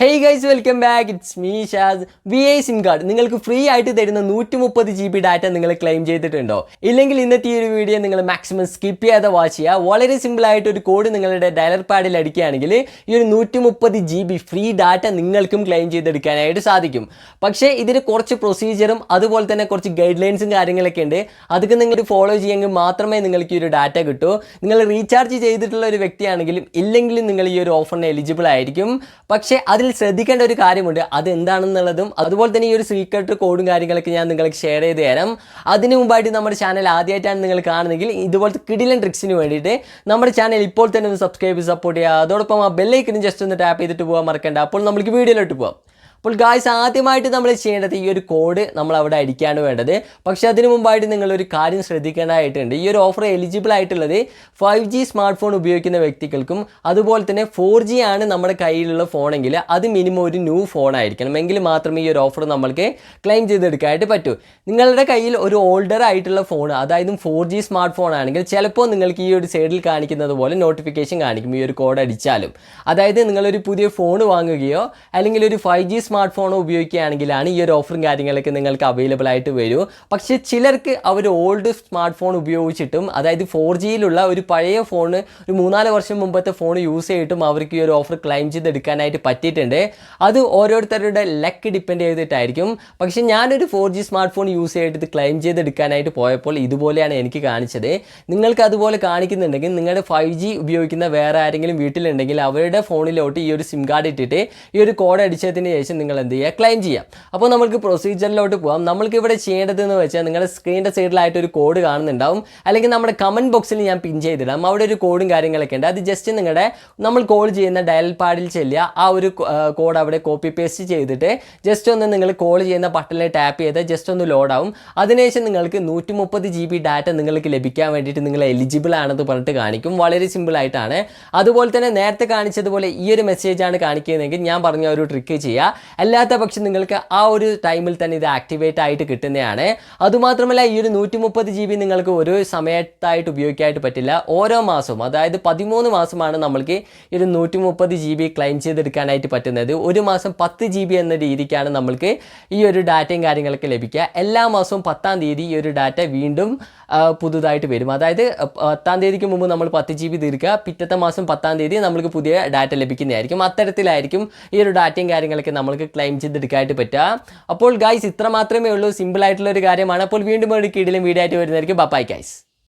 Hey guys, welcome back. It's me Shaz. VI SIM card നിങ്ങൾക്ക് free ആയിട്ട് തരുന്ന 130 GB data നിങ്ങൾ ക്ലെയിം ചെയ്തിട്ടുണ്ടോ? ഇല്ലെങ്കിൽ ഇന്നത്തെ ഈ ഒരു വീഡിയോ നിങ്ങൾ മാക്സിമം സ്കിപ്പ് ചെയ്യാതെ വാച്ച് ചെയ്യുക. വളരെ സിമ്പിൾ ആയിട്ട് ഒരു കോഡ് നിങ്ങളുടെ ഡയലർ പാഡിൽ അടിക്കുകയാണെങ്കിൽ ഈ ഒരു 130 GB ഫ്രീ ഡാറ്റ നിങ്ങൾക്കും ക്ലെയിം ചെയ്തെടുക്കാനായിട്ട് സാധിക്കും. പക്ഷേ ഇതിന് കുറച്ച് പ്രൊസീജിയറും അതുപോലെ തന്നെ കുറച്ച് ഗൈഡ് ലൈൻസും കാര്യങ്ങളൊക്കെ ഉണ്ട്. അതൊക്കെ നിങ്ങൾ ഫോളോ ചെയ്യുമെങ്കിൽ മാത്രമേ നിങ്ങൾക്ക് ഈ ഒരു ഡാറ്റ കിട്ടൂ. നിങ്ങൾ റീചാർജ് ചെയ്തിട്ടുള്ള ഒരു വ്യക്തിയാണെങ്കിലും ഇല്ലെങ്കിലും നിങ്ങൾ ഈ ഒരു ഓഫറിന് എലിജിബിൾ ആയിരിക്കും. പക്ഷേ അതിൽ ശ്രദ്ധിക്കേണ്ട ഒരു കാര്യമുണ്ട്. അത് എന്താണെന്നുള്ളതും അതുപോലെ തന്നെ ഈ ഒരു സീക്രട്ട് കോഡും കാര്യങ്ങളൊക്കെ ഞാൻ നിങ്ങൾക്ക് ഷെയർ ചെയ്ത് തരാം. അതിന് മുമ്പായിട്ട് നമ്മുടെ ചാനൽ ആദ്യമായിട്ടാണ് നിങ്ങൾ കാണുന്നതെങ്കിൽ ഇതുപോലത്തെ കിടിലൻ ട്രിക്സിന് വേണ്ടിയിട്ട് നമ്മുടെ ചാനൽ ഇപ്പോൾ തന്നെ ഒന്ന് സബ്സ്ക്രൈബ് ചെയ്ത് സപ്പോർട്ട് ചെയ്യുക. അതോടൊപ്പം ആ ബെല്ലൈക്കനും ജസ്റ്റ് ഒന്ന് ടാപ്പ് ചെയ്തിട്ട് പോകാൻ മറക്കണ്ട. അപ്പോൾ നമുക്ക് വീഡിയോയിലോട്ട് പോകാം. അപ്പോൾ ഗായ്സ്, ആദ്യമായിട്ട് നമ്മൾ ചെയ്യേണ്ടത് ഈ ഒരു കോഡ് നമ്മൾ അവിടെ അടിക്കാണ് വേണ്ടത്. പക്ഷേ അതിന് മുമ്പായിട്ട് നിങ്ങളൊരു കാര്യം ശ്രദ്ധിക്കേണ്ടതായിട്ടുണ്ട്. ഈ ഒരു ഓഫർ എലിജിബിൾ ആയിട്ടുള്ളത് 5G സ്മാർട്ട് ഫോൺ ഉപയോഗിക്കുന്ന വ്യക്തികൾക്കും അതുപോലെ തന്നെ 4G ആണ് നമ്മുടെ കയ്യിലുള്ള ഫോണെങ്കിൽ അത് മിനിമം ഒരു ന്യൂ ഫോൺ ആയിരിക്കണം. എങ്കിൽ മാത്രമേ ഈ ഒരു ഓഫർ നമ്മൾക്ക് ക്ലെയിം ചെയ്തെടുക്കാനായിട്ട് പറ്റൂ. നിങ്ങളുടെ കയ്യിൽ ഒരു ഓൾഡർ ആയിട്ടുള്ള ഫോൺ, അതായത് 4G സ്മാർട്ട് ഫോൺ ആണെങ്കിൽ ചിലപ്പോൾ നിങ്ങൾക്ക് ഈ ഒരു സൈഡിൽ കാണിക്കുന്നത് പോലെ നോട്ടിഫിക്കേഷൻ കാണിക്കും ഈ ഒരു കോഡ് അടിച്ചാലും. അതായത് നിങ്ങളൊരു പുതിയ ഫോൺ വാങ്ങുകയോ അല്ലെങ്കിൽ ഒരു 5G സ്മാർട്ട് ഫോൺ ഉപയോഗിക്കുകയാണെങ്കിലാണ് ഈ ഒരു ഓഫറും കാര്യങ്ങളൊക്കെ നിങ്ങൾക്ക് അവൈലബിൾ ആയിട്ട് വരൂ. പക്ഷേ ചിലർക്ക് അവർ ഓൾഡ് സ്മാർട്ട് ഫോൺ ഉപയോഗിച്ചിട്ടും, അതായത് 4Gയിലുള്ള ഒരു പഴയ ഫോൺ, ഒരു 3-4 വർഷം മുമ്പത്തെ ഫോൺ യൂസ് ചെയ്തിട്ടും അവർക്ക് ഈ ഒരു ഓഫർ ക്ലെയിം ചെയ്തെടുക്കാനായിട്ട് പറ്റിയിട്ടുണ്ട്. അത് ഓരോരുത്തരുടെ ലക്ക് ഡിപ്പെൻഡ് ചെയ്തിട്ടായിരിക്കും. പക്ഷേ ഞാനൊരു 4G സ്മാർട്ട് ഫോൺ യൂസ് ചെയ്തിട്ട് ക്ലെയിം ചെയ്തെടുക്കാനായിട്ട് പോയപ്പോൾ ഇതുപോലെയാണ് എനിക്ക് കാണിച്ചത്. നിങ്ങൾക്ക് അതുപോലെ കാണിക്കുന്നുണ്ടെങ്കിൽ നിങ്ങളുടെ 5G ഉപയോഗിക്കുന്ന വേറെ ആരെങ്കിലും വീട്ടിലുണ്ടെങ്കിൽ അവരുടെ ഫോണിലോട്ട് ഈ ഒരു സിം കാർഡ് ഇട്ടിട്ട് ഈ ഒരു കോഡ് അടിച്ചതിന് ശേഷം നിങ്ങൾ എന്ത് ചെയ്യുക, ക്ലെയിം ചെയ്യാം. അപ്പോൾ നമുക്ക് പ്രൊസീജിയറിലോട്ട് പോകാം. നമ്മൾക്ക് ഇവിടെ ചെയ്യേണ്ടതെന്ന് വെച്ചാൽ നിങ്ങളുടെ സ്ക്രീനിൻ്റെ സൈഡിലായിട്ട് ഒരു കോഡ് കാണുന്നുണ്ടാവും, അല്ലെങ്കിൽ നമ്മുടെ കമൻറ്റ് ബോക്സിൽ ഞാൻ പിൻ ചെയ്തിടാം. അവിടെ ഒരു കോഡും കാര്യങ്ങളൊക്കെ ഉണ്ട്. അത് ജസ്റ്റ് നമ്മൾ കോൾ ചെയ്യുന്ന ഡയൽ പാഡിൽ ചെല്ലുക, ആ ഒരു കോഡ് അവിടെ കോപ്പി പേസ്റ്റ് ചെയ്തിട്ട് ജസ്റ്റ് ഒന്ന് നിങ്ങൾ കോൾ ചെയ്യുന്ന ബട്ടണിൽ ടാപ്പ് ചെയ്ത് ജസ്റ്റ് ഒന്ന് ലോഡാവും. അതിനുശേഷം നിങ്ങൾക്ക് 130 GB ഡാറ്റ നിങ്ങൾക്ക് ലഭിക്കാൻ വേണ്ടിയിട്ട് നിങ്ങൾ എലിജിബിൾ ആണെന്ന് പറഞ്ഞിട്ട് കാണിക്കും. വളരെ സിമ്പിൾ ആയിട്ടാണ്. അതുപോലെ തന്നെ നേരത്തെ കാണിച്ചതുപോലെ ഈ ഒരു മെസ്സേജാണ് കാണിക്കുന്നതെങ്കിൽ ഞാൻ പറഞ്ഞ ഒരു ട്രിക്ക് ചെയ്യുക. അല്ലാത്ത പക്ഷം നിങ്ങൾക്ക് ആ ഒരു ടൈമിൽ തന്നെ ഇത് ആക്ടിവേറ്റ് ആയിട്ട് കിട്ടുന്നതാണ്. അതുമാത്രമല്ല ഈ ഒരു 130 GB നിങ്ങൾക്ക് ഒരു സമയത്തായിട്ട് ഉപയോഗിക്കാനായിട്ട് പറ്റില്ല. ഓരോ മാസവും, അതായത് 13 മാസമാണ് നമ്മൾക്ക് ഈ ഒരു 130 GB ക്ലെയിം ചെയ്തെടുക്കാനായിട്ട് പറ്റുന്നത്. ഒരു മാസം 10 GB എന്ന രീതിക്കാണ് നമ്മൾക്ക് ഈ ഒരു ഡാറ്റയും കാര്യങ്ങളൊക്കെ ലഭിക്കുക. എല്ലാ മാസവും 10-ാം തീയതി ഈ ഒരു ഡാറ്റ വീണ്ടും പുതുതായിട്ട് വരും. അതായത് 10-ാം തീയതിക്ക് മുമ്പ് നമ്മൾ 10 GB തീർക്കുക, പിറ്റത്തെ മാസം 10-ാം തീയതി നമ്മൾക്ക് പുതിയ ഡാറ്റ ലഭിക്കുന്നതായിരിക്കും. അത്തരത്തിലായിരിക്കും ഈ ഒരു ഡാറ്റയും കാര്യങ്ങളൊക്കെ നമ്മൾക്ക് ക്ലെയിം ചെയ്തെടുക്കാനായിട്ട് പറ്റുക. അപ്പോൾ ഗൈസ്, ഇത്ര മാത്രമേ ഉള്ളൂ. സിമ്പിൾ ആയിട്ടുള്ള ഒരു കാര്യമാണ്. അപ്പോൾ വീണ്ടും ഒരു കിടിലൻ വീഡിയോ ആയിട്ട് വരുന്നതായിരിക്കും. Bye guys.